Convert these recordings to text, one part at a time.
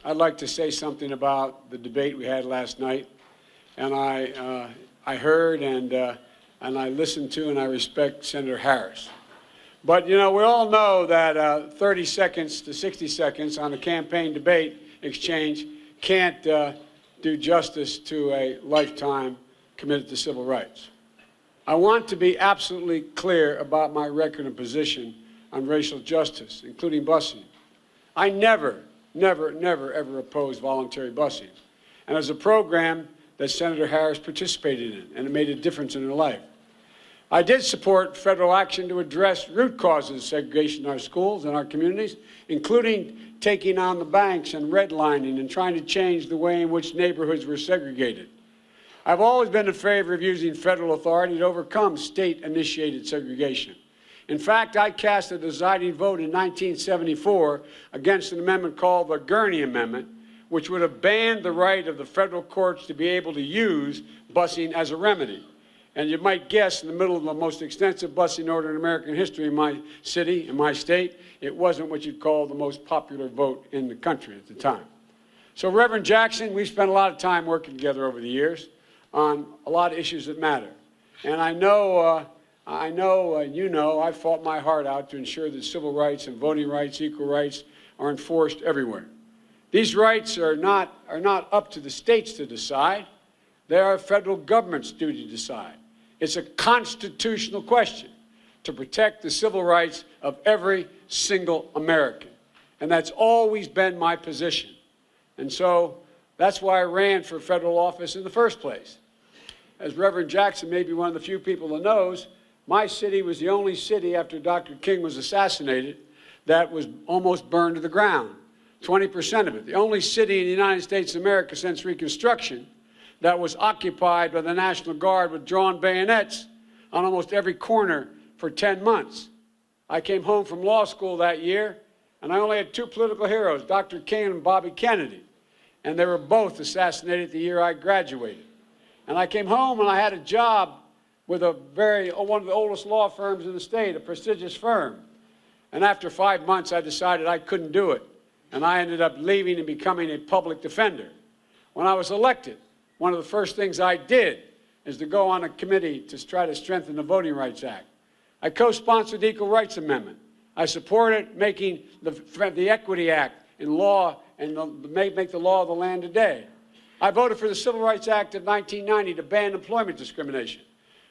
I'd like to say something about the debate we had last night. And I heard and I listened to and I respect Senator Harris. But, you know, we all know that 30 seconds to 60 seconds on a campaign debate exchange can't do justice to a lifetime committed to civil rights. I want to be absolutely clear about my record and position on racial justice, including busing. I never, ever opposed voluntary busing. And as a program that Senator Harris participated in, and it made a difference in her life. I did support federal action to address root causes of segregation in our schools and our communities, including taking on the banks and redlining and trying to change the way in which neighborhoods were segregated. I've always been in favor of using federal authority to overcome state-initiated segregation. In fact, I cast a deciding vote in 1974 against an amendment called the Gurney Amendment, which would have banned the right of the federal courts to be able to use busing as a remedy. And you might guess, in the middle of the most extensive busing order in American history in my city, in my state, it wasn't what you'd call the most popular vote in the country at the time. So, Reverend Jackson, we've spent a lot of time working together over the years on a lot of issues that matter. And I know, I fought my heart out to ensure that civil rights and voting rights, equal rights, are enforced everywhere. These rights are not up to the states to decide. They are federal government's duty to decide. It's a constitutional question to protect the civil rights of every single American. And that's always been my position. And so that's why I ran for federal office in the first place. As Reverend Jackson may be one of the few people that knows, my city was the only city after Dr. King was assassinated that was almost burned to the ground. 20% of it. The only city in the United States of America since Reconstruction that was occupied by the National Guard with drawn bayonets on almost every corner for 10 months. I came home from law school that year, and I only had two political heroes, Dr. King and Bobby Kennedy, and they were both assassinated the year I graduated. And I came home and I had a job with one of the oldest law firms in the state, a prestigious firm. And after 5 months, I decided I couldn't do it. And I ended up leaving and becoming a public defender. When I was elected, one of the first things I did is to go on a committee to try to strengthen the Voting Rights Act. I co-sponsored the Equal Rights Amendment. I supported making the Equity Act in law and make the law of the land today. I voted for the Civil Rights Act of 1990 to ban employment discrimination.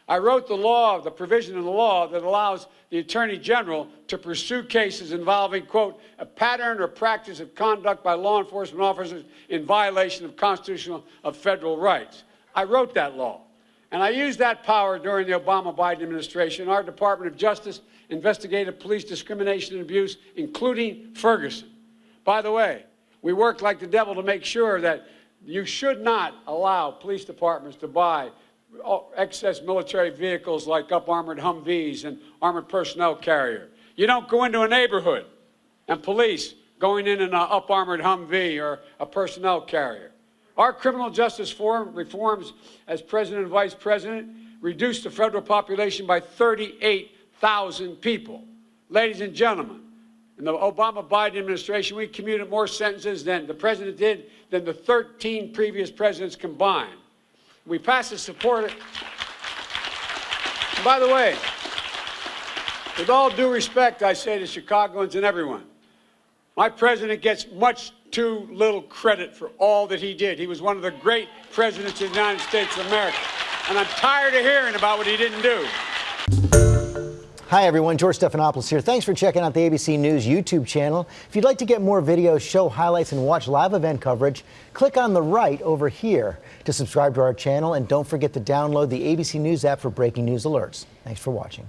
I wrote the provision in the law that allows the Attorney General to pursue cases involving, quote, a pattern or practice of conduct by law enforcement officers in violation of federal rights. I wrote that law. And I used that power during the Obama-Biden administration. Our Department of Justice investigated police discrimination and abuse, including Ferguson. By the way, we worked like the devil to make sure that you should not allow police departments to buy excess military vehicles like up-armored Humvees and armored personnel carrier. You don't go into a neighborhood and police going in an up-armored Humvee or a personnel carrier. Our criminal justice reforms as president and vice president reduced the federal population by 38,000 people. Ladies and gentlemen, in the Obama-Biden administration, we commuted more sentences than the president did than the 13 previous presidents combined. We passed a support. And by the way, with all due respect, I say to Chicagoans and everyone, my president gets much too little credit for all that he did. He was one of the great presidents of the United States of America. And I'm tired of hearing about what he didn't do. Hi, everyone. George Stephanopoulos here. Thanks for checking out the ABC News YouTube channel. If you'd like to get more videos, show highlights, and watch live event coverage, click on the right over here to subscribe to our channel. And don't forget to download the ABC News app for breaking news alerts. Thanks for watching.